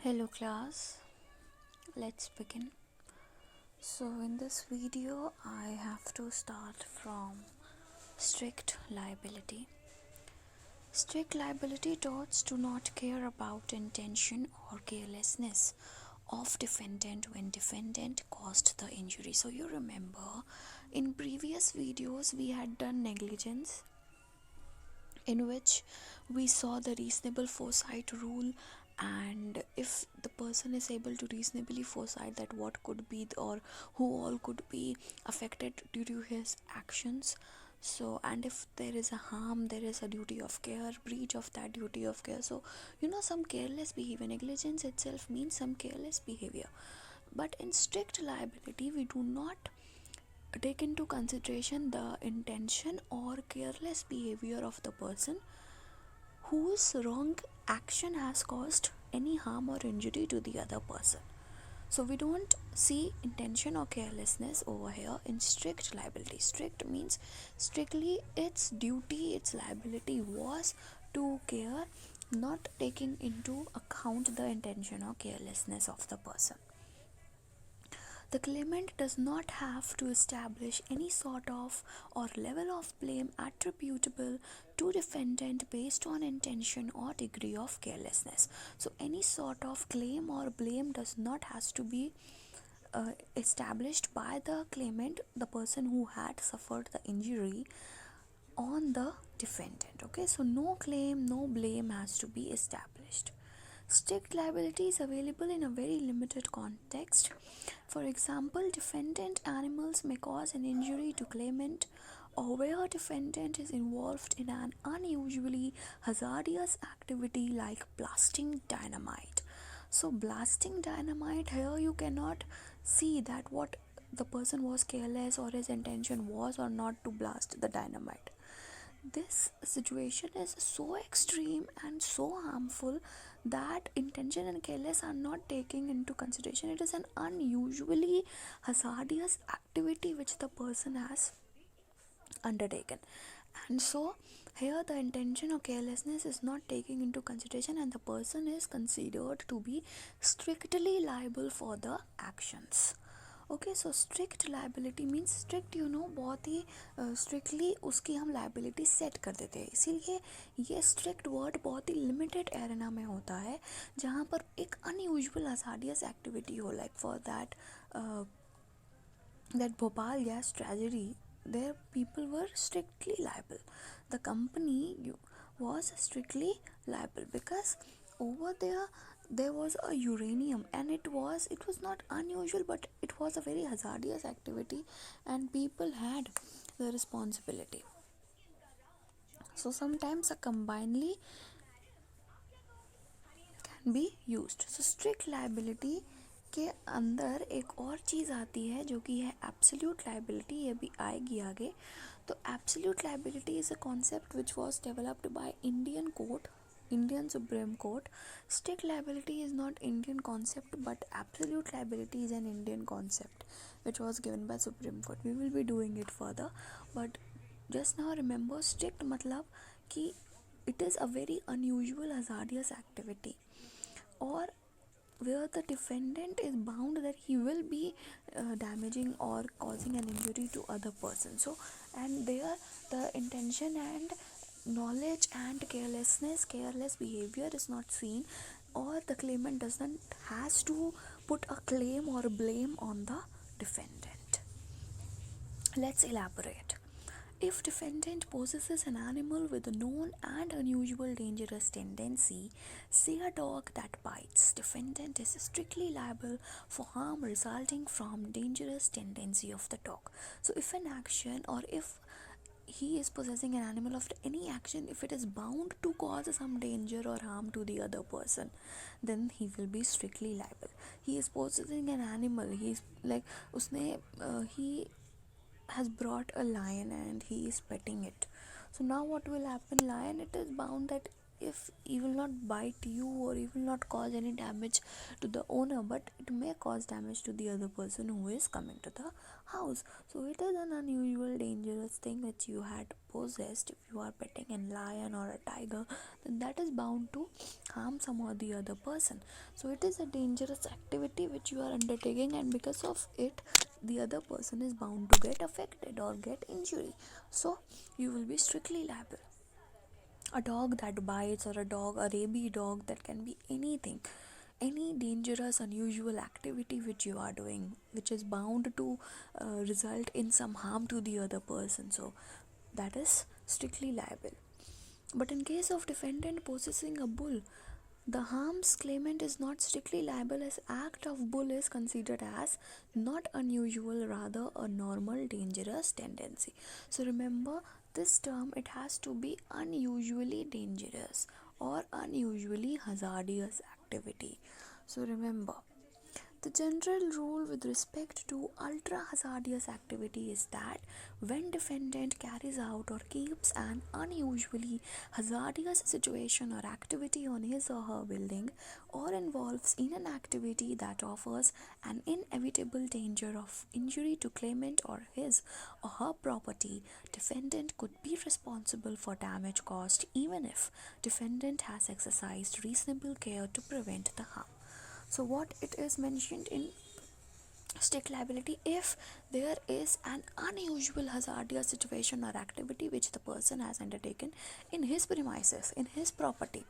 Hello class, let's begin. So in this video I have to start from strict liability. Strict liability torts do not care about intention or carelessness of defendant when defendant caused the injury. So you remember in previous videos we had done negligence, in which we saw the reasonable foresight rule, and if the person is able to reasonably foresight that what could be or who all could be affected due to his actions, so and if there is a harm, there is a duty of care, breach of that duty of care. So some careless behavior, negligence itself means some careless behavior, but in strict liability we do not take into consideration the intention or careless behavior of the person whose wrong action has caused any harm or injury to the other person. So we don't see intention or carelessness over here in strict liability. Strict means strictly its duty, its liability was to care, not taking into account the intention or carelessness of the person. The claimant does not have to establish any sort of or level of blame attributable to defendant based on intention or degree of carelessness. So any sort of claim or blame does not has to be established by the claimant, the person who had suffered the injury, on the defendant. Okay, so no claim, no blame has to be established. Strict liability is available in a very limited context. For example, defendant animals may cause an injury to claimant, or where defendant is involved in an unusually hazardous activity like blasting dynamite. So blasting dynamite, here you cannot see that what the person was careless or his intention was or not to blast the dynamite. This situation is so extreme and so harmful that intention and careless are not taken into consideration. It is an unusually hazardous activity which the person has undertaken, and so here the intention or carelessness is not taken into consideration and the person is considered to be strictly liable for the actions. Okay, so strict liability means strict बहुत ही strictly उसकी हम liability set कर देते हैं, इसीलिए ये strict word बहुत ही limited arena में होता है जहाँ पर एक अनयूजुअल हज़ार्डियस एक्टिविटी हो, like for that Bhopal gas tragedy, their people were strictly liable. The company was strictly liable because over there was a uranium, and it was not unusual, but it was a very hazardous activity and people had the responsibility. So sometimes a combinedly can be used. So strict liability के अंदर एक और चीज़ आती है जो कि है absolute liability, ये भी आएगी आगे. तो absolute liability is a concept which was developed by Indian Supreme Court. Strict liability is not Indian concept, but absolute liability is an Indian concept which was given by Supreme Court. We will be doing it further, but just now remember strict matlab कि it is a very unusual hazardous activity, or where the defendant is bound that he will be damaging or causing an injury to other person. So and there the intention and knowledge and careless behavior is not seen, or the claimant doesn't has to put a claim or blame on the defendant. Let's elaborate. If defendant possesses an animal with a known and unusual dangerous tendency, say a dog that bites, defendant is strictly liable for harm resulting from dangerous tendency of the dog. So if an action, or if he is possessing an animal of any action, if it is bound to cause some danger or harm to the other person, then he will be strictly liable. He is possessing an animal, he has brought a lion and he is petting it. So now what will happen? Lion, it is bound that if he will not bite you or he will not cause any damage to the owner, but it may cause damage to the other person who is coming to the house. So it is an unusual dangerous thing which you had possessed. If you are petting a lion or a tiger, then that is bound to harm some or the other person. So it is a dangerous activity which you are undertaking, and because of it the other person is bound to get affected or get injury. So you will be strictly liable. A dog that bites, or a rabid dog, that can be anything, any dangerous unusual activity which you are doing, which is bound to result in some harm to the other person, so that is strictly liable. But in case of defendant possessing a bull, the harms claimant is not strictly liable, as act of bull is considered as not unusual, rather a normal dangerous tendency. So remember this term, it has to be unusually dangerous or unusually hazardous activity. So remember, the general rule with respect to ultra hazardous activity is that when defendant carries out or keeps an unusually hazardous situation or activity on his or her building, or involves in an activity that offers an inevitable danger of injury to claimant or his or her property, defendant could be responsible for damage caused even if defendant has exercised reasonable care to prevent the harm. So what it is mentioned in strict liability, if there is an unusual hazardous situation or activity which the person has undertaken in his premises, in his property,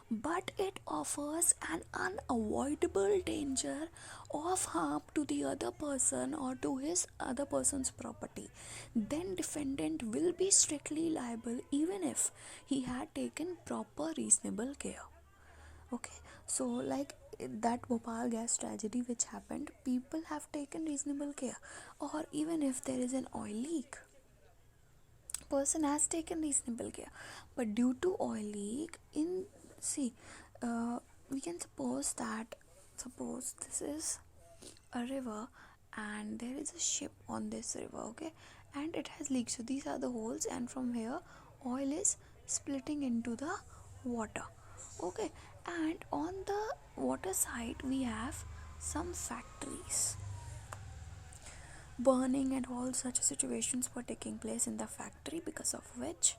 but it offers an unavoidable danger of harm to the other person or to his other person's property, then defendant will be strictly liable even if he had taken proper reasonable care. Okay, so like that Bhopal gas tragedy which happened, people have taken reasonable care. Or even if there is an oil leak, person has taken reasonable care. But due to oil leak, in see, we can suppose this is a river and there is a ship on this river, okay, and it has leaked. So these are the holes, and from here oil is splitting into the water, okay, and on the water side we have some factories burning, and all such situations were taking place in the factory, because of which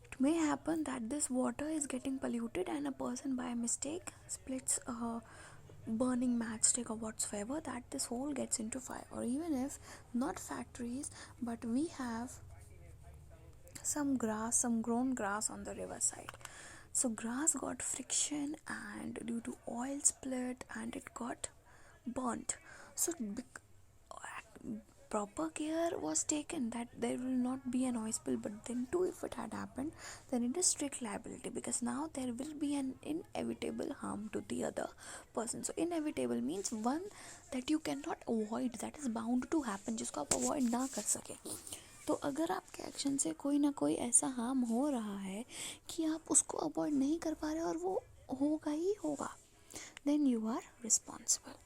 it may happen that this water is getting polluted and a person by mistake splits a burning matchstick or whatsoever, that this hole gets into fire. Or even if not factories, but we have some grass, some grown grass on the riverside. So grass got friction, and due to oil split, and it got burnt. So proper care was taken that there will not be an oil spill, but then too, if it had happened, then it is strict liability, because now there will be an inevitable harm to the other person. So inevitable means one that you cannot avoid, that is bound to happen, जिसको आप avoid ना कर सके. तो अगर आपके action से कोई ना कोई ऐसा हार्म हो रहा है कि आप उसको अवॉइड नहीं कर पा रहे और वो होगा ही होगा, then you are responsible.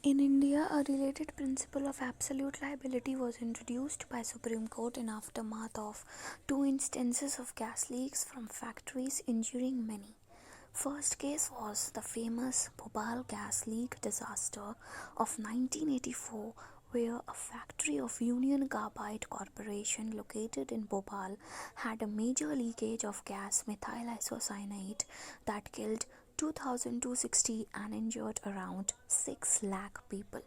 In India, a related principle of absolute liability was introduced by Supreme Court in aftermath of two instances of gas leaks from factories injuring many. First case was the famous Bhopal gas leak disaster of 1984, where a factory of Union Carbide Corporation located in Bhopal had a major leakage of gas methyl isocyanate that killed 2,260 and injured around 6 lakh people.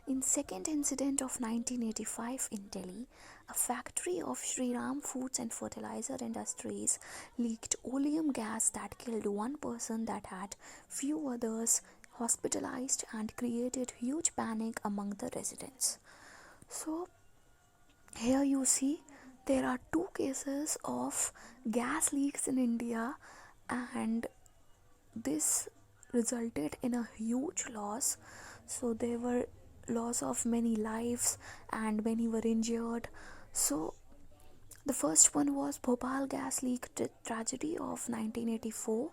In second incident of 1985 in Delhi, a factory of Shriram Foods and Fertilizer Industries leaked oleum gas that killed one person, that had few others hospitalized, and created huge panic among the residents. So here you see there are two cases of gas leaks in India, and this resulted in a huge loss. So there were loss of many lives and many were injured. So the first one was Bhopal gas leak tragedy of 1984.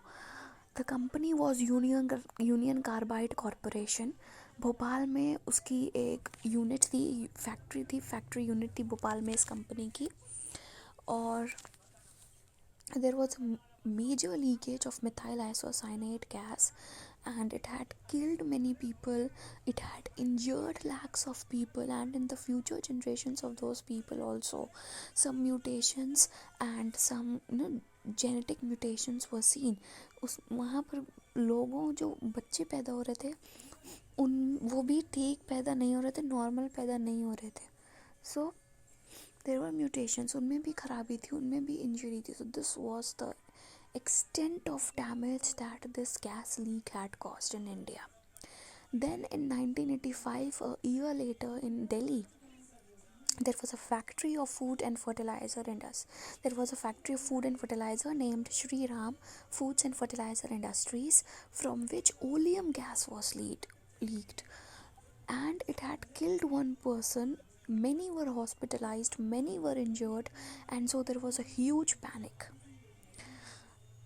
The company was Union Carbide Corporation. Bhopal में उसकी एक unit थी, factory unit थी भोपाल में इस company की. or there was a major leakage of methyl isocyanate gas, and it had killed many people, it had injured lakhs of people, and in the future generations of those people also some mutations and some genetic mutations were seen. उस वहाँ पर लोगों जो बच्चे पैदा हो रहे थे उन वो भी ठीक पैदा नहीं हो रहे थे, नॉर्मल पैदा नहीं हो रहे थे. सो देयर वर म्यूटेशंस, उनमें भी खराबी थी, उनमें भी इंजरी थी. So this was the extent of damage that this gas leak had caused in India. Then in 1985, a year later in Delhi, there was a factory of food and fertilizer industry. There was a factory of food and fertilizer named Shri Ram Foods and Fertilizer Industries, from which oleum gas was leaked, and it had killed one person. Many were hospitalized, many were injured, and so there was a huge panic.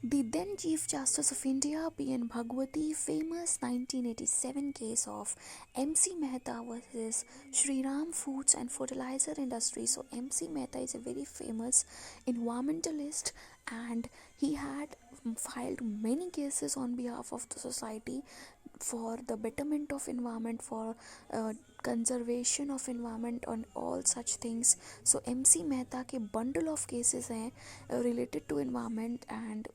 The then Chief Justice of India, P.N. Bhagwati, famous 1987 case of MC Mehta versus Shri Ram Foods and Fertilizer Industry. So MC Mehta is a very famous environmentalist, and he had filed many cases on behalf of the society for the betterment of environment, for conservation of environment, on all such things. So MC Mehta के bundle of cases हैं related to environment, and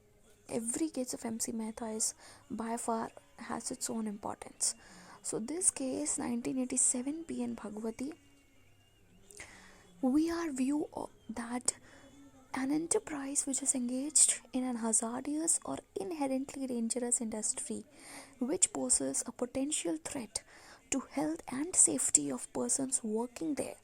every case of MC Mehta is by far has its own importance. So this case 1987 P.N. Bhagwati, we are view that an enterprise which is engaged in an hazardous or inherently dangerous industry which poses a potential threat to health and safety of persons working there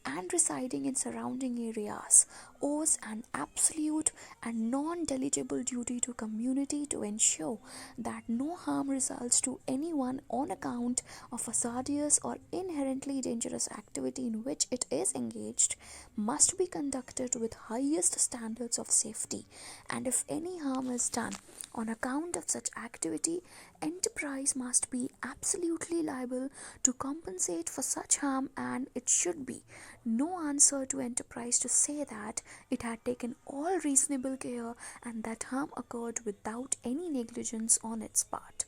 and residing in surrounding areas owes an absolute and non-deligible duty to community to ensure that no harm results to anyone on account of hazardous or inherently dangerous activity in which it is engaged, must be conducted with highest standards of safety, and if any harm is done on account of such activity, enterprise must be absolutely liable to compensate for such harm, and it should be no answer to enterprise to say that it had taken all reasonable care and that harm occurred without any negligence on its part.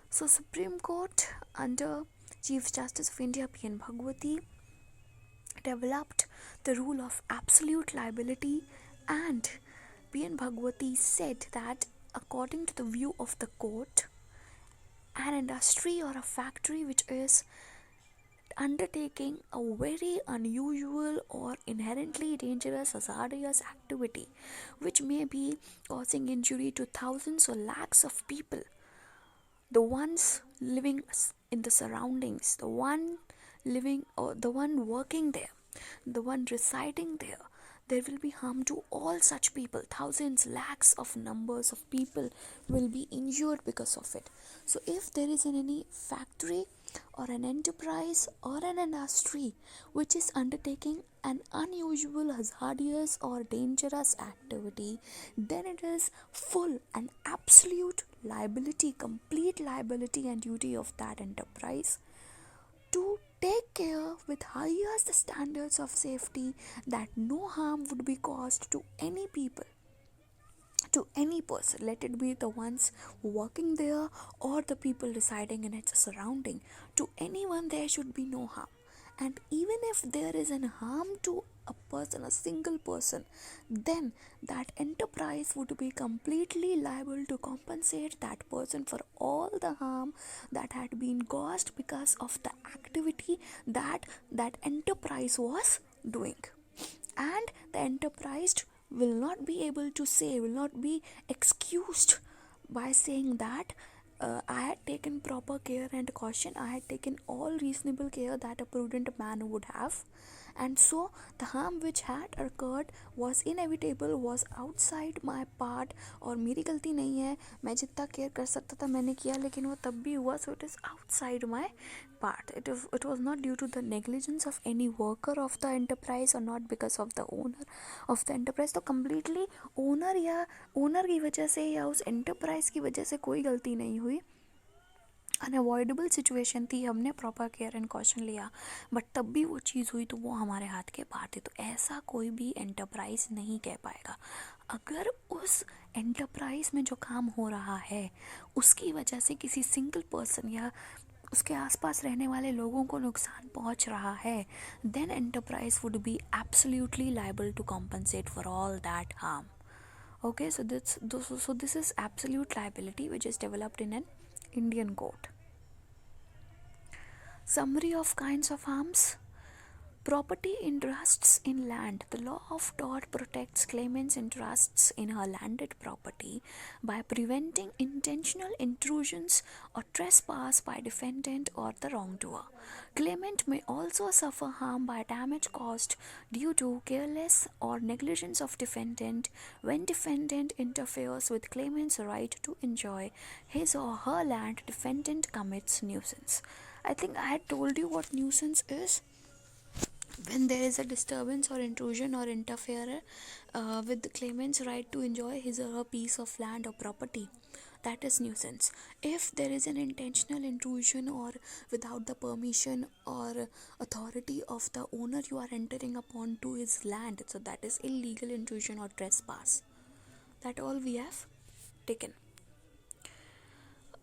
So Supreme Court under Chief Justice of India P.N. Bhagwati developed the rule of absolute liability, and P.N. Bhagwati said that according to the view of the court, an industry or a factory which is undertaking a very unusual or inherently dangerous hazardous activity which may be causing injury to thousands or lakhs of people, the ones living in the surroundings, the one living or the one working there, the one residing there will be harm to all such people. Thousands, lakhs of numbers of people will be injured because of it. So if there is any factory or an enterprise or an industry which is undertaking an unusual, hazardous or dangerous activity, then it is full and absolute liability, complete liability and duty of that enterprise to take care with highest standards of safety that no harm would be caused to any people, to any person, let it be the ones working there or the people residing in its surrounding. To anyone there should be no harm, and even if there is an harm to a person, a single person, then that enterprise would be completely liable to compensate that person for all the harm that had been caused because of the activity that that enterprise was doing. And the enterprise will not be able to say, will not be excused by saying that I had taken proper care and caution, I had taken all reasonable care that a prudent man would have, and so the harm which had occurred was inevitable, was outside my part, और मेरी गलती नहीं है, मैं जितना care कर सकता था मैंने किया, लेकिन वो तब भी हुआ, so it is outside my part. It was not due to the negligence of any worker of the enterprise or not because of the owner of the enterprise. तो completely owner या owner की वजह से या उस enterprise की वजह से कोई गलती नहीं हुई, अनअवॉइडेबल सिचुएशन थी, हमने प्रॉपर केयर एंड कॉशन लिया, बट तब भी वो चीज़ हुई तो वो हमारे हाथ के बाहर थी। तो ऐसा कोई भी एंटरप्राइज नहीं कह पाएगा। अगर उस एंटरप्राइज में जो काम हो रहा है उसकी वजह से किसी सिंगल पर्सन या उसके आसपास रहने वाले लोगों को नुकसान पहुंच रहा है, then enterprise would be absolutely liable to compensate for all that harm. Okay, so this is absolute liability which is developed in an Indian court. Summary of kinds of harms. Property interests in land. The law of tort protects claimants' interests in her landed property by preventing intentional intrusions or trespass by defendant or the wrongdoer. Claimant may also suffer harm by damage caused due to careless or negligence of defendant when defendant interferes with claimant's right to enjoy his or her land. Defendant commits nuisance. I think I had told you what nuisance is. When there is a disturbance or intrusion or interfere with the claimant's right to enjoy his or her piece of land or property, that is nuisance. If there is an intentional intrusion or without the permission or authority of the owner you are entering upon to his land, so that is illegal intrusion or trespass. That all we have taken.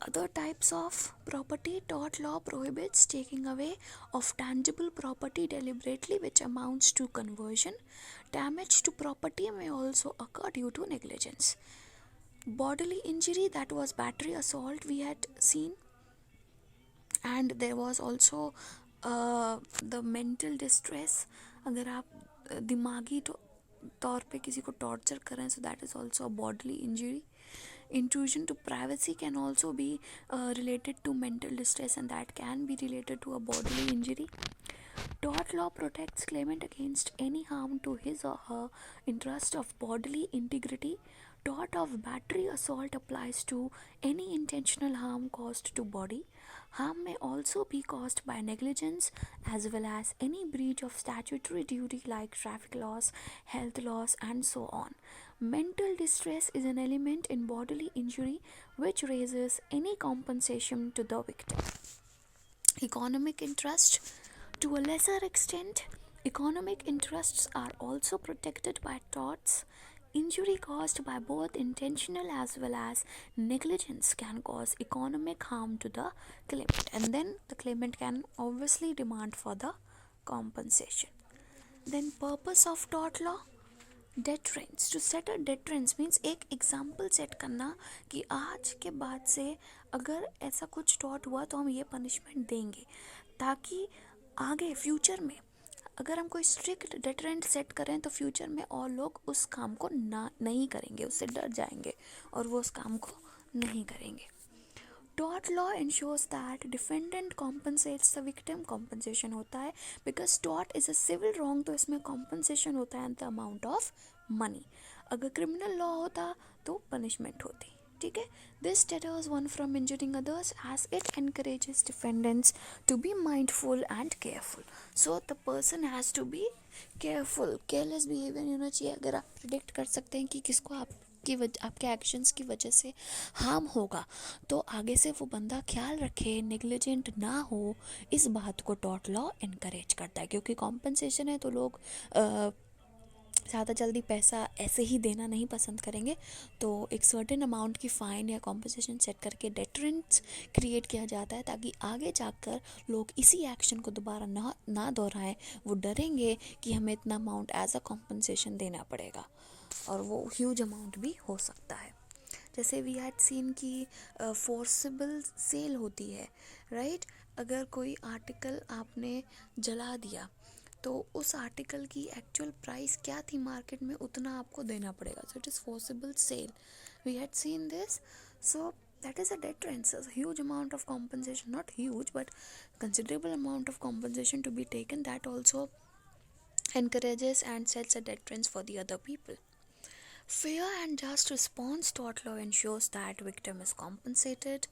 Other types of property. Tort law prohibits taking away of tangible property deliberately, which amounts to conversion. Damage to property may also occur due to negligence. Bodily injury, that was battery assault we had seen, and there was also the mental distress. अगर आप दिमागी तौर पे किसी को torture करें, so that is also a bodily injury. Intrusion to privacy can also be related to mental distress, and that can be related to a bodily injury. Tort law protects claimant against any harm to his or her interest of bodily integrity. Tort of battery assault applies to any intentional harm caused to body. Harm may also be caused by negligence as well as any breach of statutory duty like traffic laws, health laws, and so on. Mental distress is an element in bodily injury which raises any compensation to the victim. Economic interest. To a lesser extent, economic interests are also protected by torts. Injury caused by both intentional as well as negligence can cause economic harm to the claimant, and then the claimant can obviously demand for the compensation. Then purpose of tort law. Deterrence. To set a deterrence means एक example set करना कि आज के बाद से अगर ऐसा कुछ टॉट हुआ तो हम ये पनिशमेंट देंगे, ताकि आगे फ्यूचर में अगर हम कोई स्ट्रिक्ट डेटरेंट सेट करें तो फ्यूचर में और लोग उस काम को नहीं करेंगे, उससे डर जाएंगे और वो उस काम को नहीं करेंगे. Tort law ensures that defendant compensates the victim. Compensation होता है because tort is a civil wrong, तो इसमें compensation होता है and the amount of money. अगर criminal law होता तो punishment होती. ठीक है. This deters one from injuring others as it encourages defendants to be mindful and careful. So the person has to be careful. Careless behavior नहीं होना चाहिए. अगर आप predict कर सकते हैं कि किसको आपके एक्शंस की वजह से हार्म होगा, तो आगे से वो बंदा ख्याल रखे, नेग्लिजेंट ना हो. इस बात को टॉर्ट लॉ इनकरेज करता है, क्योंकि कॉम्पनसेशन है तो लोग ज़्यादा जल्दी पैसा ऐसे ही देना नहीं पसंद करेंगे. तो एक सर्टेन अमाउंट की फ़ाइन या कॉम्पनसेशन सेट करके डेटरेंट्स क्रिएट किया जाता है, ताकि आगे जाकर लोग इसी एक्शन को दोबारा ना दोहराएं. वो डरेंगे कि हमें इतना अमाउंट एज अ कॉम्पनसेशन देना पड़ेगा, और वो ह्यूज अमाउंट भी हो सकता है. जैसे वी हैड सीन की फोर्सिबल सेल होती है, राइट. अगर कोई आर्टिकल आपने जला दिया तो उस आर्टिकल की एक्चुअल प्राइस क्या थी मार्केट में, उतना आपको देना पड़ेगा. So it is forcible sale. We had seen this. So that is a deterrence, a huge amount of compensation, not huge but considerable amount of compensation to be taken. That also encourages and sets a deterrence for the other people. Fair and just response. Tort law ensures that victim is compensated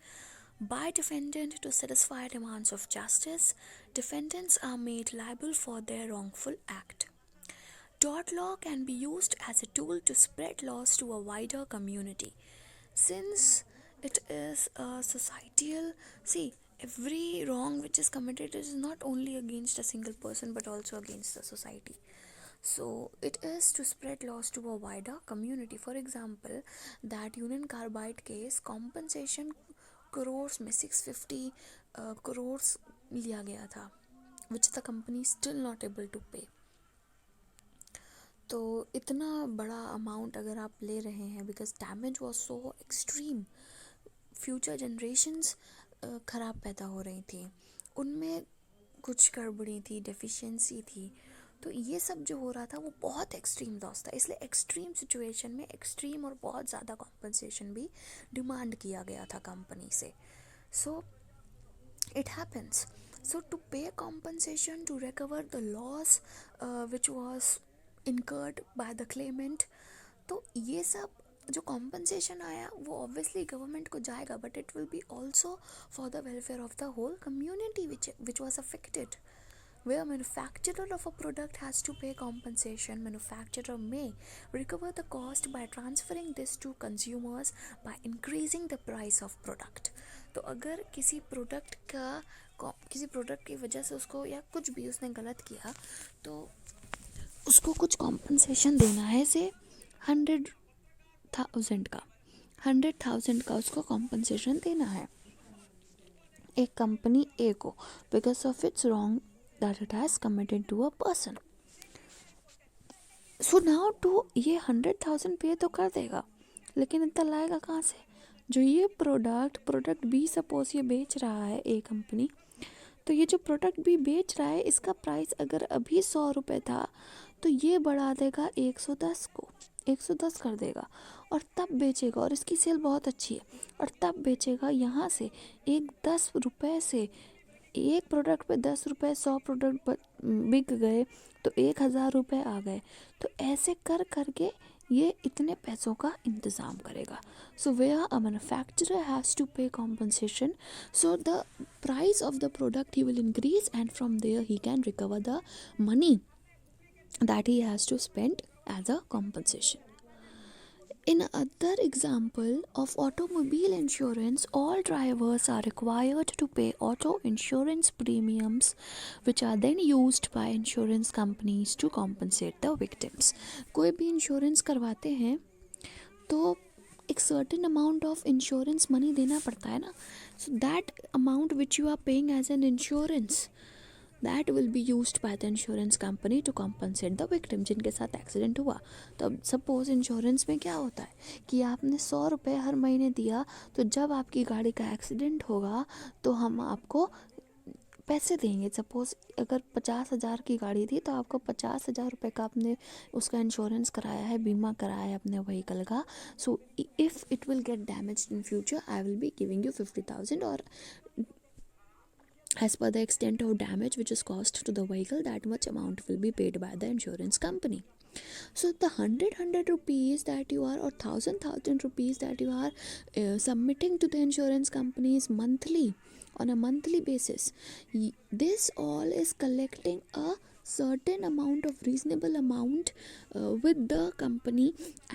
by defendant to satisfy demands of justice. Defendants are made liable for their wrongful act. Tort law can be used as a tool to spread laws to a wider community. Since it is a societal, see, every wrong which is committed is not only against a single person but also against the society. So it is to spread laws to a wider community. For example, that Union Carbide case, compensation crores में 650 crores लिया गया था, which the company is still not able to pay. तो इतना बड़ा amount अगर आप ले रहे हैं, because damage was so extreme, future generations ख़राब पैदा हो रही थी, उनमें कुछ गड़बड़ी थी, डेफिशिएंसी थी, तो ये सब जो हो रहा था वो बहुत एक्सट्रीम लॉस था. इसलिए एक्सट्रीम सिचुएशन में एक्सट्रीम और बहुत ज़्यादा कॉम्पनसेशन भी डिमांड किया गया था कंपनी से. सो it happens. So to pay compensation to recover the loss which was incurred by the claimant, तो ये सब जो compensation आया वो obviously government को जाएगा, but it will be also for the welfare of the whole community which was affected. Where manufacturer of a product has to pay compensation, manufacturer may recover the cost by transferring this to consumers by increasing the price of product. तो अगर किसी product की वजह से उसको या कुछ भी उसने गलत किया तो उसको कुछ कॉम्पनसेशन देना है, से 100,000 का उसको कॉम्पनसेशन देना है एक कंपनी ए को, because of its wrong that it has committed to a person. So now to ये 100,000 पे तो कर देगा, लेकिन इतना लाएगा कहाँ से? जो ये प्रोडक्ट बी सपोज ये बेच रहा है ए कंपनी, तो ये जो प्रोडक्ट बी बेच रहा है इसका प्राइस अगर अभी 100 रुपये था तो ये बढ़ा देगा 110 को, 110 कर देगा और तब बेचेगा, और इसकी सेल बहुत अच्छी है, और तब बेचेगा यहाँ से एक 10 रुपये से. एक प्रोडक्ट पे 10 रुपये, 100 प्रोडक्ट बिक गए तो 1,000 रुपये आ गए. तो ऐसे कर करके ये इतने पैसों का इंतज़ाम करेगा. So where a manufacturer has to pay compensation, so the price of the product he will increase and from there he can recover the money that he has to spend as a compensation. In another example of automobile insurance, all drivers are required to pay auto insurance premiums, which are then used by insurance companies to compensate the victims. कोई भी insurance करवाते हैं तो एक certain amount of insurance money देना पड़ता है ना. So that amount which you are paying as an insurance, that will be used by the insurance company to compensate the victim जिनके साथ एक्सीडेंट हुआ. तो अब सपोज इंश्योरेंस में क्या होता है कि आपने 100 रुपये हर महीने दिया, तो जब आपकी गाड़ी का एक्सीडेंट होगा तो हम आपको पैसे देंगे. सपोज अगर 50,000 की गाड़ी थी तो आपको 50,000 रुपये का आपने उसका इंश्योरेंस कराया है, बीमा कराया है अपने व्हीकल का. So if it will get damaged in future I will be giving you 50,000, और as per the extent of damage which is caused to the vehicle, that much amount will be paid by the insurance company. So the 100 rupees that you are, or 1,000 rupees that you are submitting to the insurance companies monthly, on a monthly basis, this all is collecting a certain amount of reasonable amount with the company.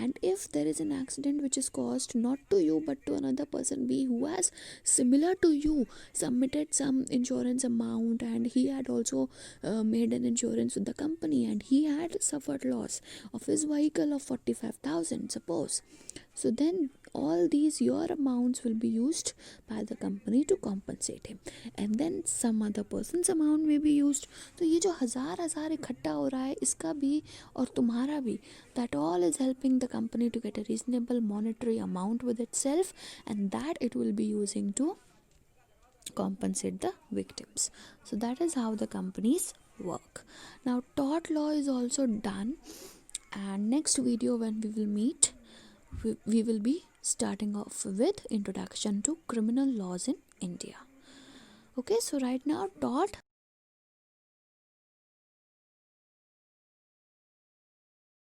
And if there is an accident which is caused not to you but to another person B who has similar to you submitted some insurance amount, and he had also made an insurance with the company, and he had suffered loss of his vehicle of 45,000 suppose, so then all these your amounts will be used by the company to compensate him, and then some other person's amount may be used. तो ये जो हजार इकट्ठा हो रहा है इसका भी और तुम्हारा भी, that all is helping the company to get a reasonable monetary amount with itself, and that it will be using to compensate the victims. So that is how the companies work. Now tort law is also done, and next video when we will meet, we will be starting off with introduction to criminal laws in India. Okay, so right now tort